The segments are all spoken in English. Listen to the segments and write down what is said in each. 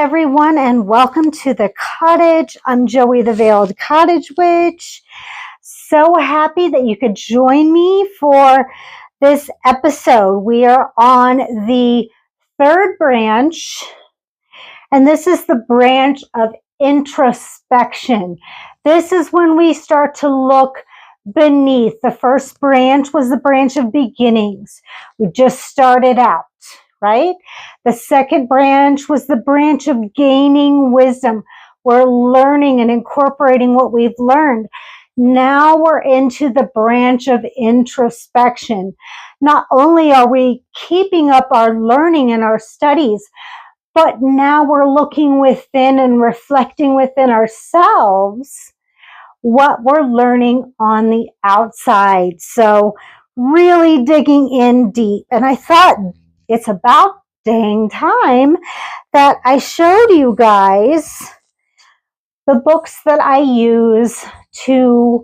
everyone, and welcome to the cottage. I'm Joey, the Veiled Cottage Witch. So happy that you could join me for this episode. We are on the third branch, and this is the branch of introspection. This is when we start to look beneath. The first branch was the branch of beginnings. We just started out, right? The second branch was the branch of gaining wisdom. We're learning and incorporating what we've learned. Now we're into the branch of introspection. Not only are we keeping up our learning and our studies, but now we're looking within and reflecting within ourselves what we're learning on the outside. So really digging in deep. And I thought it's about dang time that I showed you guys the books that I use to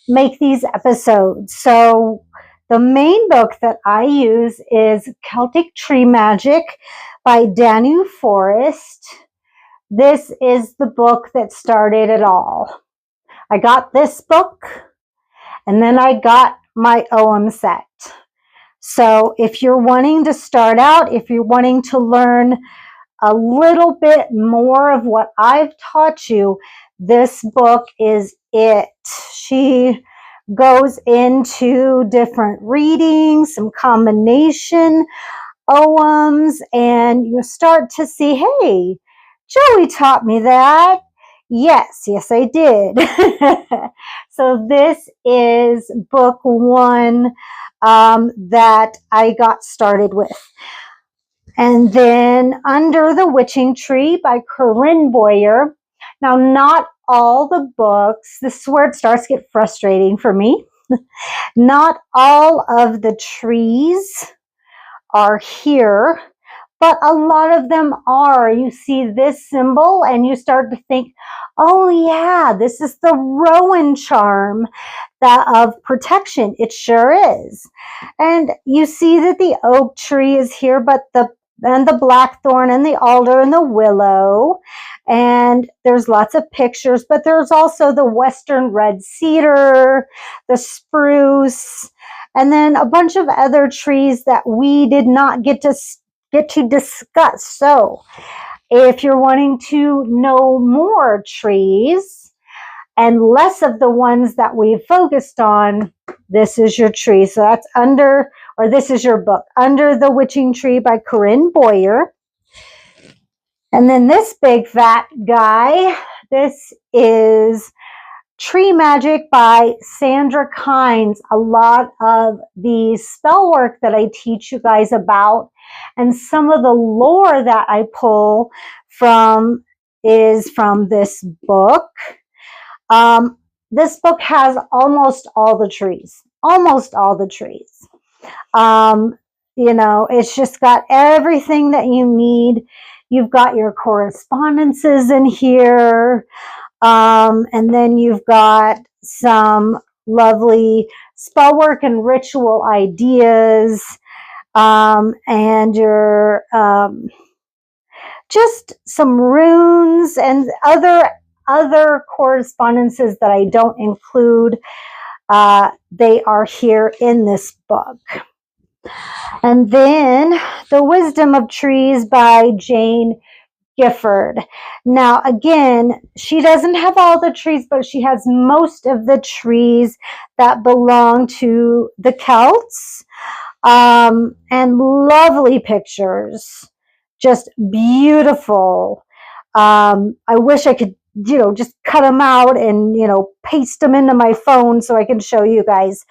make these episodes. So the main book that I use is Celtic Tree Magic by Danu. This is the book that started it all. I got this book, and then I got my Ogham set. So if you're wanting to start out, if you're wanting to learn a little bit more of what I've taught you, this book is it. She goes into different readings, some combination Oghams, and you start to see, hey, Joey taught me that. Yes, I did. So this is book one that I got started with. And then Under the Witching Tree by Corrinne. Now, not all the books, this is where it starts to get frustrating for me. Not all of the trees are here, but a lot of them are. You see this symbol and you start to think, oh yeah, this is the Rowan charm of protection. It sure is. And you see that the oak tree is here, but the blackthorn and the alder and the willow. And there's lots of pictures, but there's also the western red cedar, the spruce, and then a bunch of other trees that we did not get to discuss. So if you're wanting to know more trees and less of the ones that we've focused on, this is your tree. So that's this is your book, Under the Witching Tree by Corrinne. And then this big fat guy, this is Tree Magic by Sandra Kynes. A lot of the spell work that I teach you guys about and some of the lore that I pull from is from this book. This book has almost all the trees. It's just got everything that you need. You've got your correspondences in here. And then you've got some lovely spell work and ritual ideas. And your just some runes and other correspondences that I don't include. They are here in this book. And then The Wisdom of Trees by Jane Gifford. Now, again, she doesn't have all the trees, but she has most of the trees that belong to the Celts. And lovely pictures, just beautiful. I wish I could, just cut them out and, paste them into my phone so I can show you guys.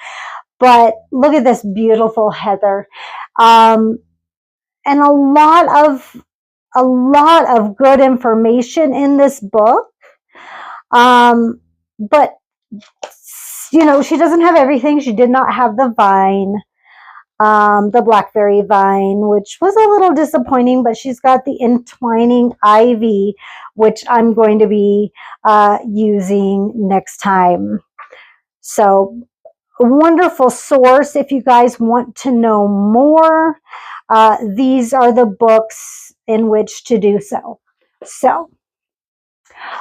But look at this beautiful heather. And a lot of good information in this book. But, she doesn't have everything. She did not have the vine. The Blackberry Vine, which was a little disappointing, but she's got the entwining ivy, which I'm going to be using next time. So, a wonderful source if you guys want to know more. These are the books in which to do so. So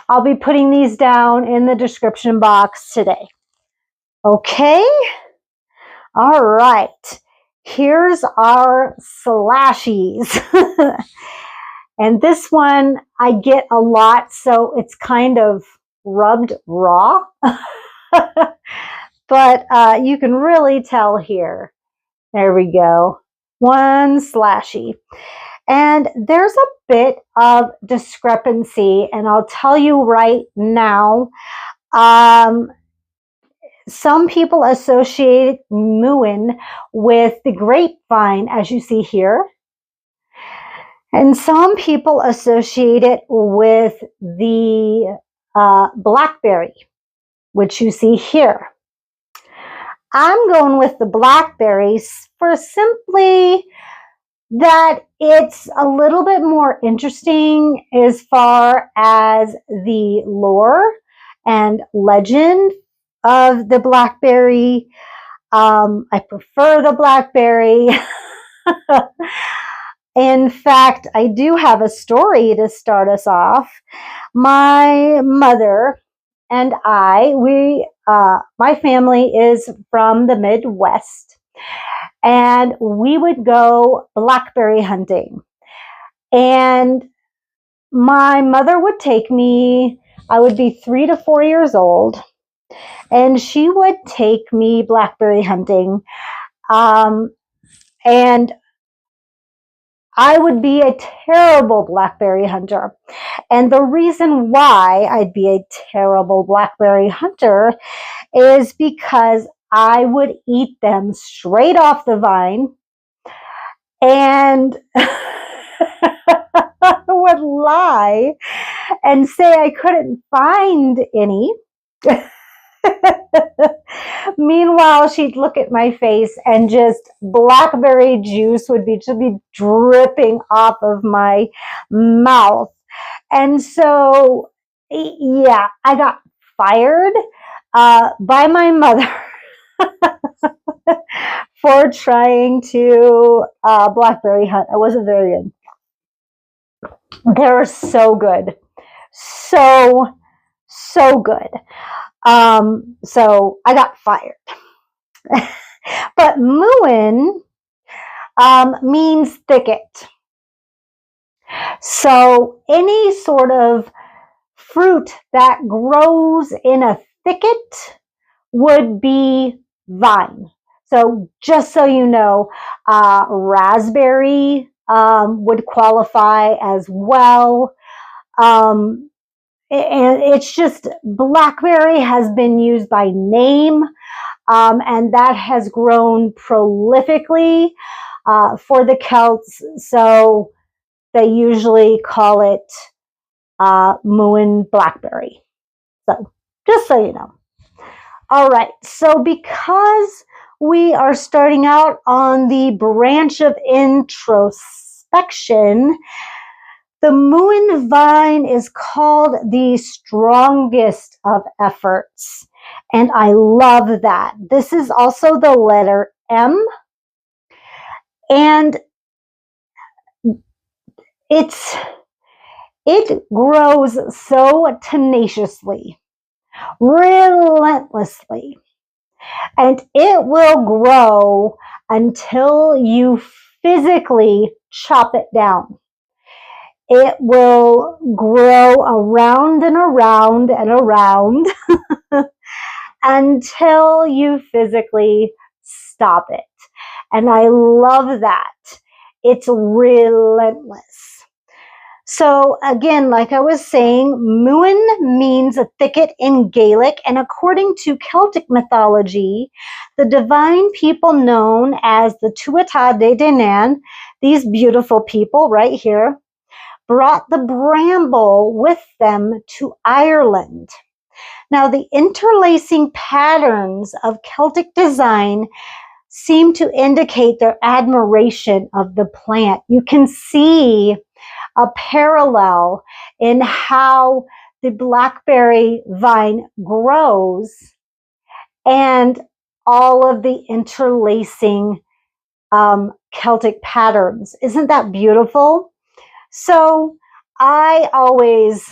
I'll be putting these down in the description box today. Okay. All right. Here's our slashies. And this one I get a lot, so it's kind of rubbed raw. But you can really tell here. There we go. One slashy. And there's a bit of discrepancy, and I'll tell you right now, some people associate Muin with the grapevine, as you see here. And some people associate it with the blackberry, which you see here. I'm going with the blackberries for simply that it's a little bit more interesting as far as the lore and legend of the blackberry. I prefer the blackberry. In fact, I do have a story to start us off. My mother and I, my family is from the Midwest, and we would go blackberry hunting. And my mother would take me, I would be 3 to 4 years old, and she would take me blackberry hunting. And I would be a terrible blackberry hunter. And the reason why I'd be a terrible blackberry hunter is because I would eat them straight off the vine, and I would lie and say I couldn't find any. Meanwhile, she'd look at my face and just blackberry juice would be dripping off of my mouth. And so, yeah, I got fired by my mother for trying to blackberry hunt. I wasn't very good. They were so good. So good. So I got fired. But Muin means thicket. So any sort of fruit that grows in a thicket would be vine. So just so you know, raspberry would qualify as well. And it's just blackberry has been used by name, and that has grown prolifically for the Celts. So they usually call it Muin blackberry. So just so you know. All right. So because we are starting out on the branch of introspection, the Muin vine is called the strongest of efforts. And I love that. This is also the letter M. And it grows so tenaciously, relentlessly, and it will grow until you physically chop it down. It will grow around and around and around until you physically stop it. And I love that. It's relentless. So again, like I was saying, Muin means a thicket in Gaelic, and according to Celtic mythology, the divine people known as the Tuatha De Danann, these beautiful people right here, brought the bramble with them to Ireland. Now, the interlacing patterns of Celtic design seem to indicate their admiration of the plant. You can see a parallel in how the blackberry vine grows and all of the interlacing Celtic patterns. Isn't that beautiful? So I always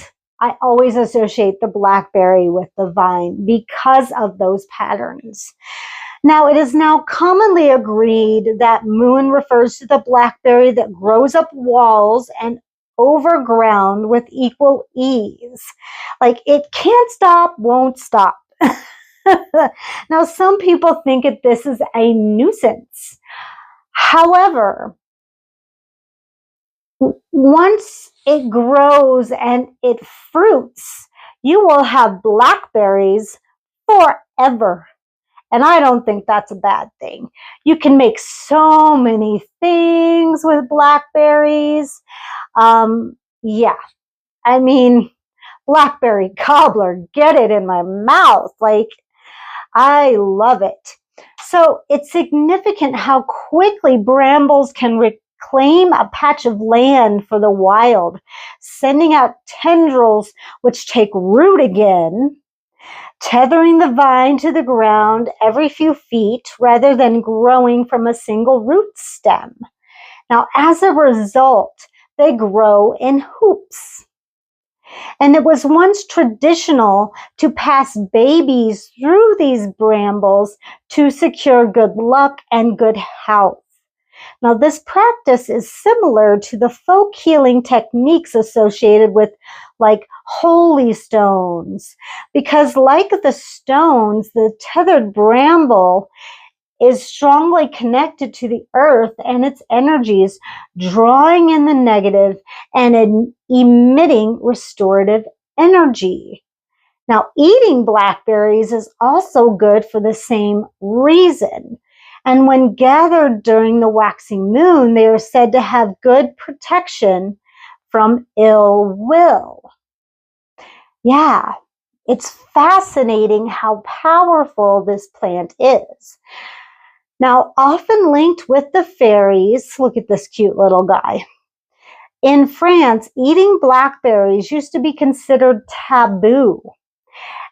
associate the blackberry with the vine because of those patterns. Now, it is now commonly agreed that Muin refers to the blackberry that grows up walls and overground with equal ease. Like it can't stop, won't stop. Now, some people think that this is a nuisance. However, once it grows and it fruits, you will have blackberries forever. And I don't think that's a bad thing. You can make so many things with blackberries. Yeah, I mean, blackberry cobbler, get it in my mouth. Like, I love it. So it's significant how quickly brambles can reclaim a patch of land for the wild, sending out tendrils which take root again, tethering the vine to the ground every few feet rather than growing from a single root stem. Now, as a result, they grow in hoops. And it was once traditional to pass babies through these brambles to secure good luck and good health. Now, this practice is similar to the folk healing techniques associated with like holy stones, because like the stones, the tethered bramble is strongly connected to the earth and its energies, drawing in the negative and emitting restorative energy. Now, eating blackberries is also good for the same reason. And when gathered during the waxing moon, they are said to have good protection from ill will. Yeah, it's fascinating how powerful this plant is. Now, often linked with the fairies, look at this cute little guy. In France, eating blackberries used to be considered taboo,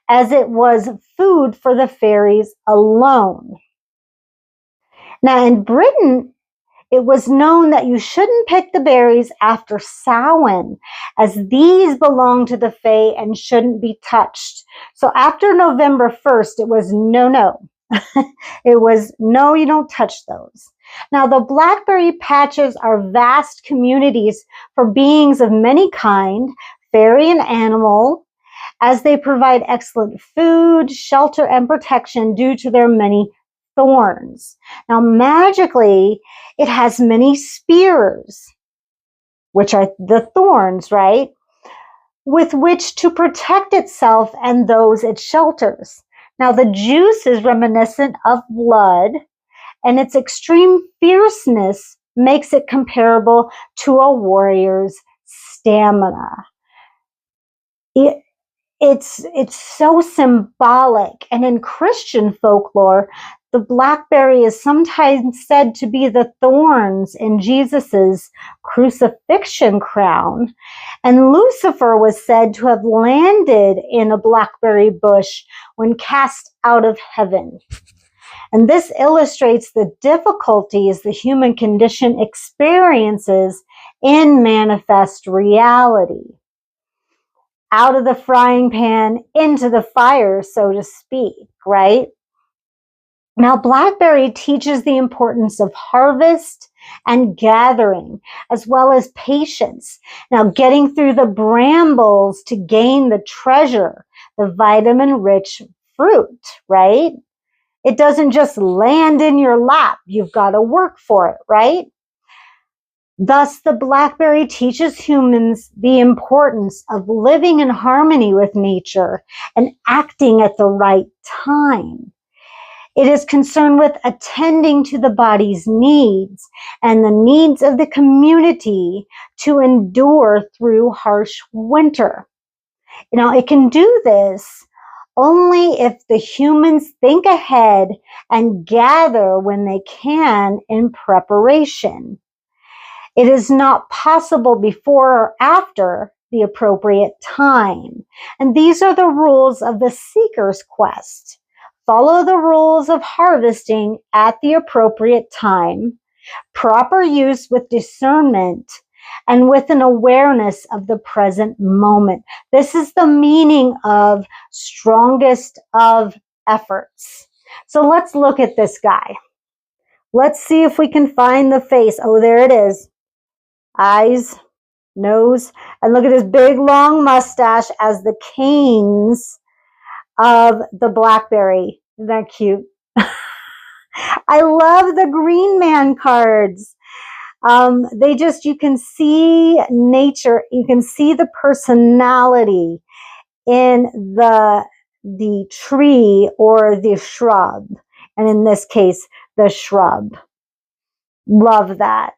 as it was food for the fairies alone. Now, in Britain, it was known that you shouldn't pick the berries after Samhain, as these belong to the Fae and shouldn't be touched. So after November 1st, it was no. It was, no, you don't touch those. Now, the blackberry patches are vast communities for beings of many kind, fairy and animal, as they provide excellent food, shelter, and protection due to their many thorns. Now, magically, it has many spears, which are the thorns, right? With which to protect itself and those it shelters. Now, the juice is reminiscent of blood, and its extreme fierceness makes it comparable to a warrior's stamina. It's so symbolic, and in Christian folklore, the blackberry is sometimes said to be the thorns in Jesus's crucifixion crown, and Lucifer was said to have landed in a blackberry bush when cast out of heaven. And this illustrates the difficulties the human condition experiences in manifest reality. Out of the frying pan into the fire, so to speak, right? Now, blackberry teaches the importance of harvest and gathering, as well as patience. Now, getting through the brambles to gain the treasure, the vitamin-rich fruit, right? It doesn't just land in your lap. You've got to work for it, right? Thus, the blackberry teaches humans the importance of living in harmony with nature and acting at the right time. It is concerned with attending to the body's needs and the needs of the community to endure through harsh winter. Now, it can do this only if the humans think ahead and gather when they can in preparation. It is not possible before or after the appropriate time. And these are the rules of the seeker's quest. Follow the rules of harvesting at the appropriate time, proper use with discernment, and with an awareness of the present moment. This is the meaning of strongest of efforts. So let's look at this guy. Let's see if we can find the face. Oh, there it is. Eyes, nose, and look at his big long mustache as the Kynes of the Blackberry. Isn't that cute? I love the Green Man cards. You can see nature, you can see the personality in the tree or the shrub. And in this case, the shrub. Love that.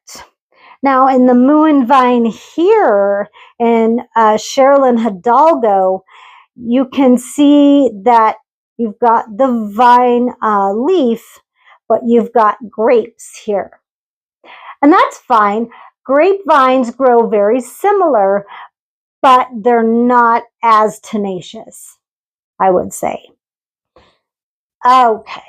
Now, in the Muin vine here in Sherilyn Hidalgo, you can see that you've got the vine leaf, but you've got grapes here. And that's fine. Grapevines grow very similar, but they're not as tenacious, I would say. Okay.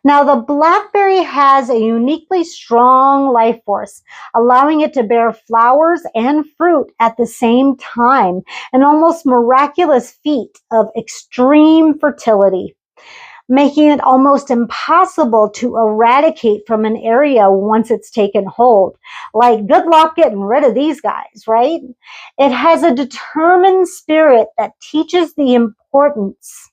Now, the blackberry has a uniquely strong life force, allowing it to bear flowers and fruit at the same time, an almost miraculous feat of extreme fertility, making it almost impossible to eradicate from an area once it's taken hold. Like, good luck getting rid of these guys, right? It has a determined spirit that teaches the importance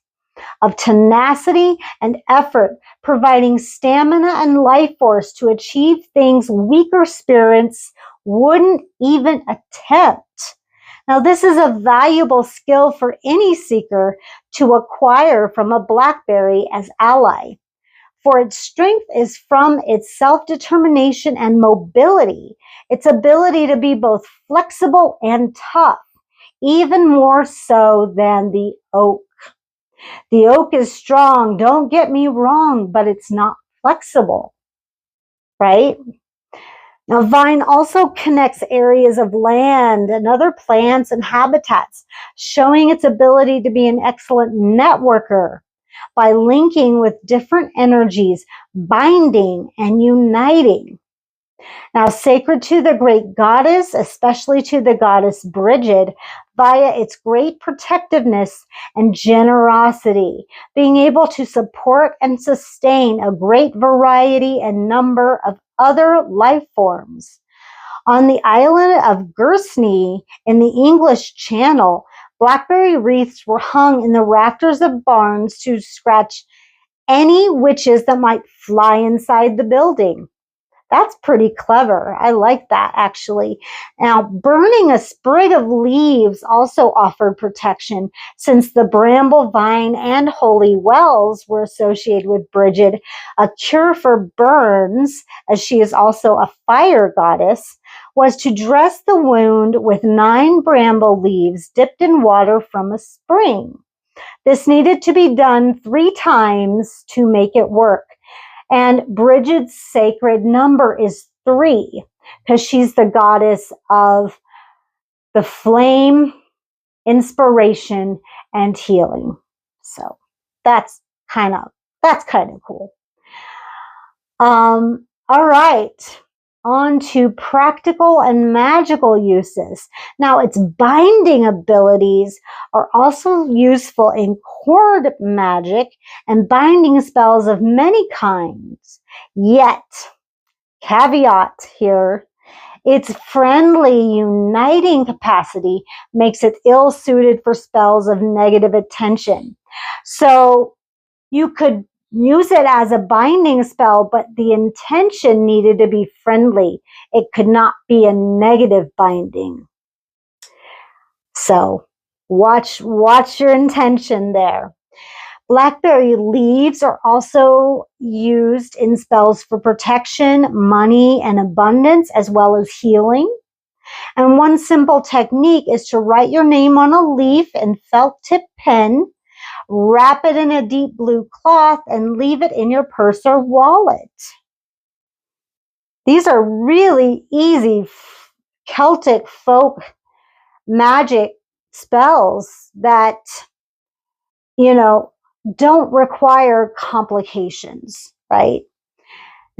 of tenacity and effort, providing stamina and life force to achieve things weaker spirits wouldn't even attempt. Now, this is a valuable skill for any seeker to acquire from a blackberry as ally, for its strength is from its self-determination and mobility, its ability to be both flexible and tough, even more so than the oak. The oak is strong, don't get me wrong, but it's not flexible, right? Now, vine also connects areas of land and other plants and habitats, showing its ability to be an excellent networker by linking with different energies, binding and uniting. Now, sacred to the great goddess, especially to the goddess Bridget, via its great protectiveness and generosity, being able to support and sustain a great variety and number of other life forms. On the island of Guernsey in the English Channel, blackberry wreaths were hung in the rafters of barns to scratch any witches that might fly inside the building. That's pretty clever. I like that, actually. Now, burning a sprig of leaves also offered protection, since the bramble vine and holy wells were associated with Bridget. A cure for burns, as she is also a fire goddess, was to dress the wound with 9 bramble leaves dipped in water from a spring. This needed to be done 3 times to make it work. And Bridget's sacred number is 3, because she's the goddess of the flame, inspiration, and healing. So that's kind of cool. All right, on to practical and magical uses. Now, its binding abilities are also useful in cord magic and binding spells of many kinds. Yet, caveat here, its friendly uniting capacity makes it ill-suited for spells of negative attention. So you could use it as a binding spell, but the intention needed to be friendly. It could not be a negative binding. So watch your intention there. Blackberry leaves are also used in spells for protection, money, and abundance, as well as healing. And one simple technique is to write your name on a leaf in felt tip pen, wrap it in a deep blue cloth, and leave it in your purse or wallet. These are really easy Celtic folk magic spells that, don't require complications, right?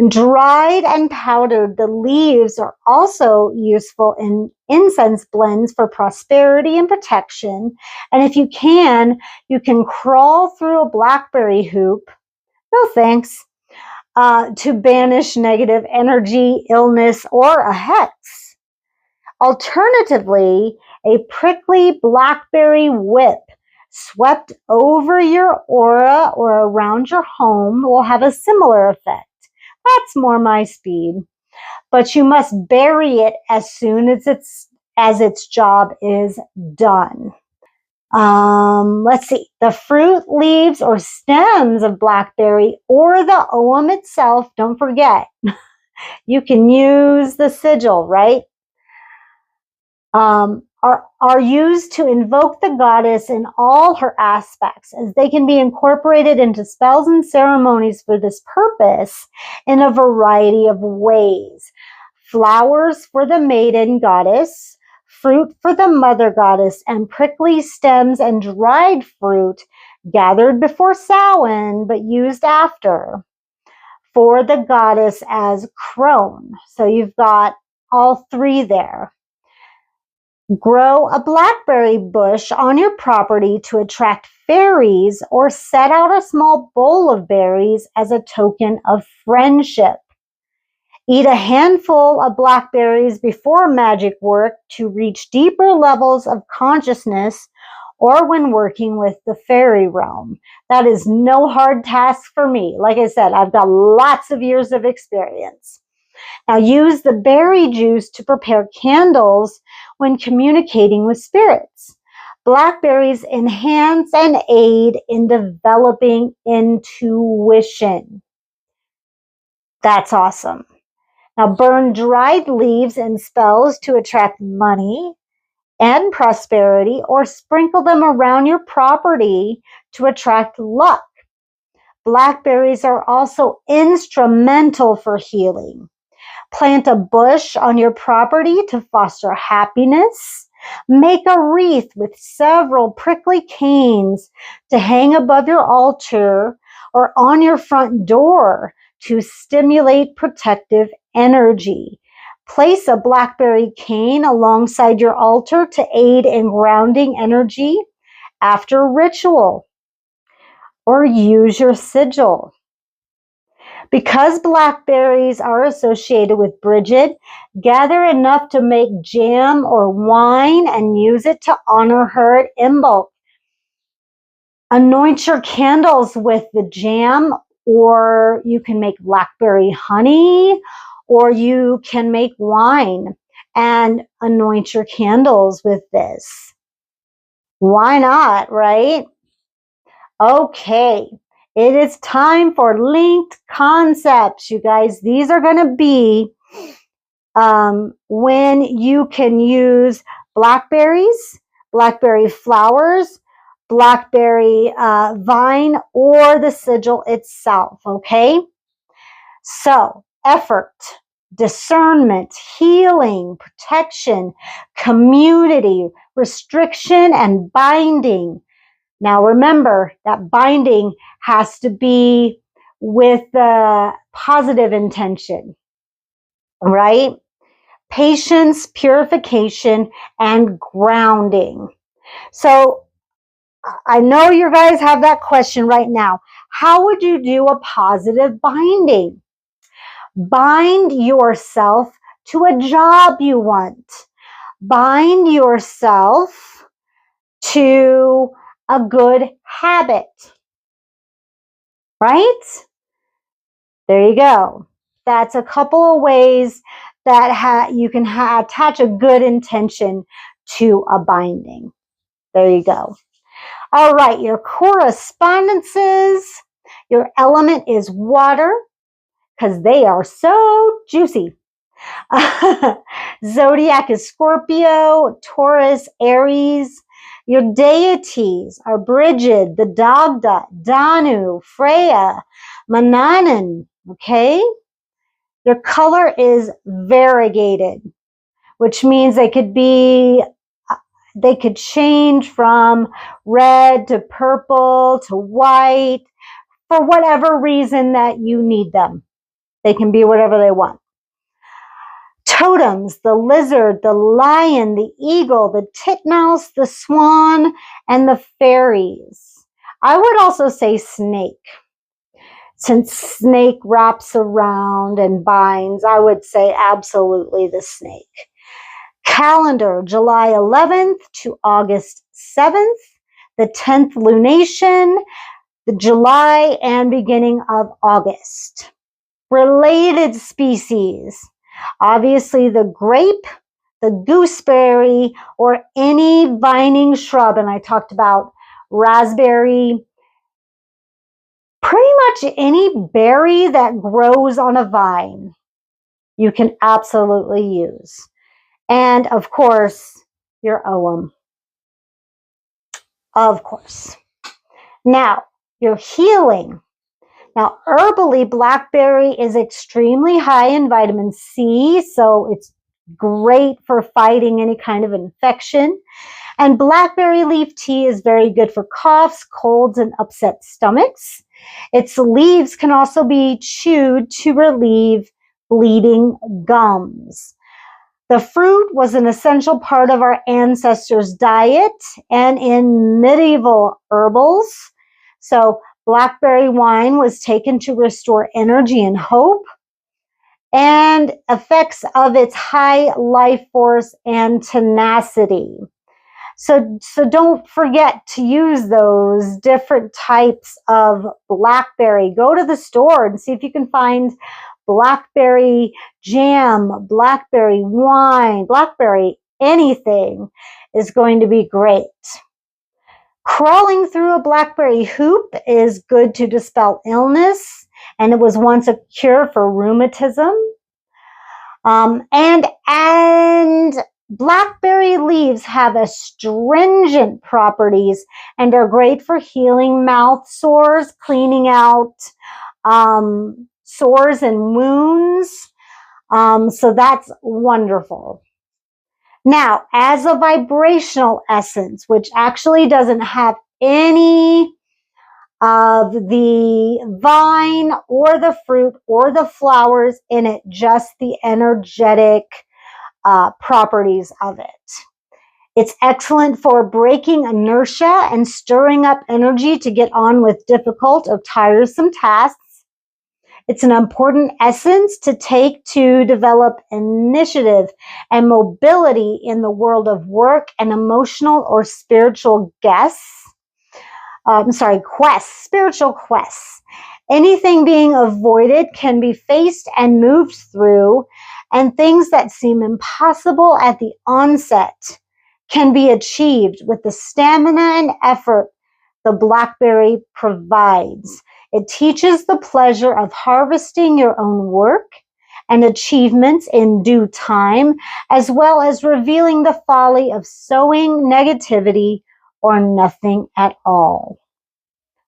Dried and powdered, the leaves are also useful in incense blends for prosperity and protection. And if you can crawl through a blackberry hoop, no thanks, to banish negative energy, illness, or a hex. Alternatively, a prickly blackberry whip swept over your aura or around your home will have a similar effect. That's more my speed. But you must bury it as soon as its job is done. Let's see. The fruit, leaves, or stems of blackberry or the Ogham itself, don't forget, you can use the sigil, right? Are used to invoke the goddess in all her aspects, as they can be incorporated into spells and ceremonies for this purpose in a variety of ways. Flowers for the maiden goddess, fruit for the mother goddess, and prickly stems and dried fruit gathered before Samhain but used after for the goddess as crone. So you've got all three there. Grow a blackberry bush on your property to attract fairies, or set out a small bowl of berries as a token of friendship. Eat a handful of blackberries before magic work to reach deeper levels of consciousness, or when working with the fairy realm. That is no hard task for me. Like I said, I've got lots of years of experience. Now use the berry juice to prepare candles when communicating with spirits. Blackberries enhance and aid in developing intuition. That's awesome. Now burn dried leaves in spells to attract money and prosperity, or sprinkle them around your property to attract luck. Blackberries are also instrumental for healing. Plant a bush on your property to foster happiness. Make a wreath with several prickly canes to hang above your altar or on your front door to stimulate protective energy. Place a blackberry cane alongside your altar to aid in grounding energy after ritual. Or use your sigil. Because blackberries are associated with Bridget, gather enough to make jam or wine and use it to honor her at Imbolc. Anoint your candles with the jam, or you can make blackberry honey, or you can make wine and anoint your candles with this. Why not, right? Okay. It is time for linked concepts, you guys. These are going to be when you can use blackberries, blackberry flowers, blackberry vine, or the sigil itself, okay? So, effort, discernment, healing, protection, community, restriction, and binding. Now remember that binding has to be with the positive intention, right? Patience, purification, and grounding. So I know you guys have that question right now. How would you do a positive binding? Bind yourself to a job you want. Bind yourself to a good habit, right? There you go. That's a couple of ways that you can attach a good intention to a binding. There you go. All right, your correspondences. Your element is water because they are so juicy. Zodiac is Scorpio, Taurus, Aries. Your deities are Bridget, the Dagda, Danu, Freya, Mannanan, okay? Your color is variegated, which means they could change from red to purple to white for whatever reason that you need them. They can be whatever they want. Totems, the lizard, the lion, the eagle, the titmouse, the swan, and the fairies. I would also say snake. Since snake wraps around and binds, I would say absolutely the snake. Calendar, July 11th to August 7th, the 10th lunation, the July and beginning of August. Related species, obviously the grape, the gooseberry, or any vining shrub, and I talked about raspberry, pretty much any berry that grows on a vine, you can absolutely use. And of course, your Ogham. Of course. Now, your healing. Now, herbally, blackberry is extremely high in vitamin C, so it's great for fighting any kind of infection. And blackberry leaf tea is very good for coughs, colds, and upset stomachs. Its leaves can also be chewed to relieve bleeding gums. The fruit was an essential part of our ancestors' diet and in medieval herbals. So blackberry wine was taken to restore energy and hope, and effects of its high life force and tenacity. So don't forget to use those different types of blackberry. Go to the store and see if you can find blackberry jam, blackberry wine, blackberry anything is going to be great. Crawling through a blackberry hoop is good to dispel illness, and it was once a cure for rheumatism. And blackberry leaves have astringent properties and are great for healing mouth sores, cleaning out sores and wounds. So that's wonderful. Now, as a vibrational essence, which actually doesn't have any of the vine or the fruit or the flowers in it, just the energetic properties of it. It's excellent for breaking inertia and stirring up energy to get on with difficult or tiresome tasks. It's an important essence to take to develop initiative and mobility in the world of work and emotional or spiritual quests, spiritual quests. Anything being avoided can be faced and moved through, and things that seem impossible at the onset can be achieved with the stamina and effort the blackberry provides. It teaches the pleasure of harvesting your own work and achievements in due time, as well as revealing the folly of sowing negativity or nothing at all.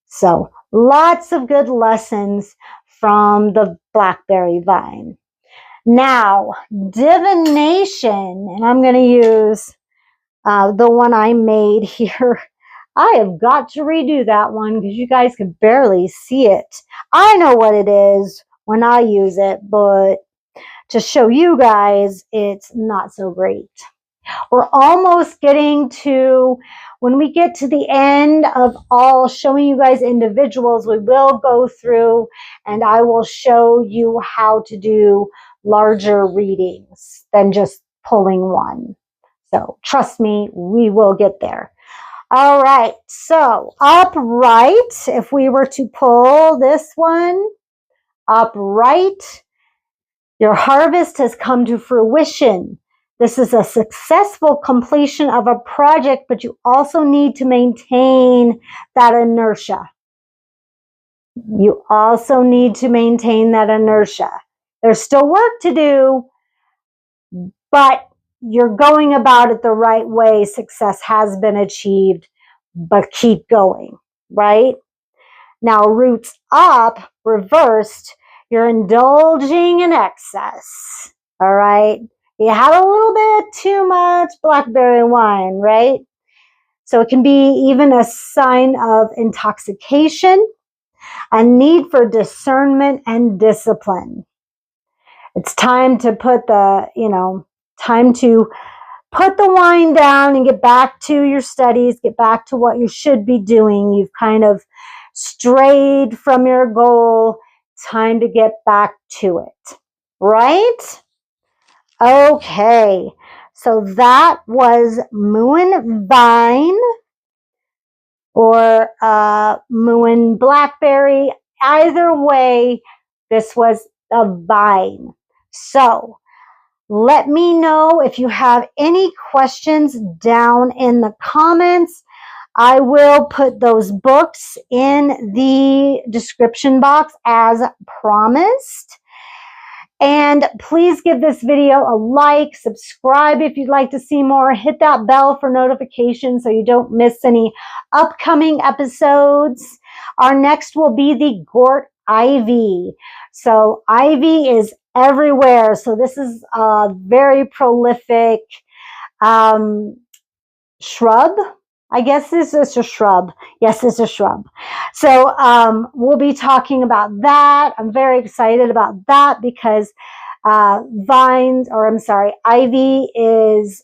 So, lots of good lessons from the blackberry vine. Now, divination, and I'm going to use the one I made here. I have got to redo that one because you guys can barely see it. I know what it is when I use it, but to show you guys, it's not so great. We're almost getting to, when we get to the end of all showing you guys individuals, we will go through and I will show you how to do larger readings than just pulling one. So trust me, we will get there. All right, so upright, if we were to pull this one, upright, your harvest has come to fruition. This is a successful completion of a project, but you also need to maintain that inertia. You also need to maintain that inertia. There's still work to do, but you're going about it the right way. Success has been achieved, but keep going, right? Now, roots up, reversed, you're indulging in excess, all right? You had a little bit too much blackberry wine, right? So it can be even a sign of intoxication, a need for discernment and discipline. It's time to put time to put the wine down and get back to your studies, get back to what you should be doing. You've kind of strayed from your goal. Time to get back to it, right? Okay, so that was Muin Vine or Muin Blackberry. Either way, this was a vine. So let me know if you have any questions down in the comments. I will put those books in the description box as promised. And please give this video a like, subscribe if you'd like to see more, hit that bell for notifications so you don't miss any upcoming episodes. Our next will be the Gort ivy. So ivy is everywhere. So this is a very prolific shrub. I guess this is a shrub. Yes, it's a shrub. So we'll be talking about that. I'm very excited about that because ivy is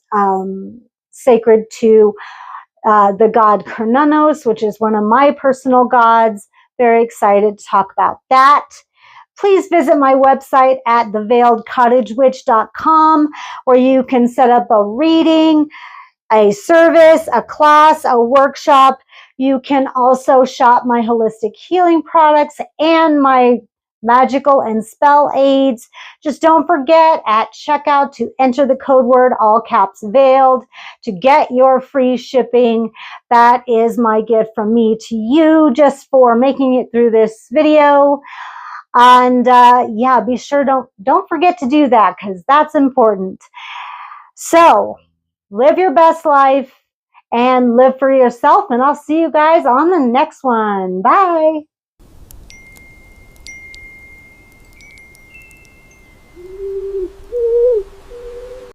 sacred to the god Corrinne, which is one of my personal gods. Very excited to talk about that. Please visit my website at theveiledcottagewitch.com where you can set up a reading, a service, a class, a workshop. You can also shop my holistic healing products and my magical and spell aids. Just don't forget at checkout to enter the code word, all caps veiled, to get your free shipping. That is my gift from me to you just for making it through this video. And yeah, be sure don't forget to do that because that's important. So live your best life and live for yourself. And I'll see you guys on the next one. Bye.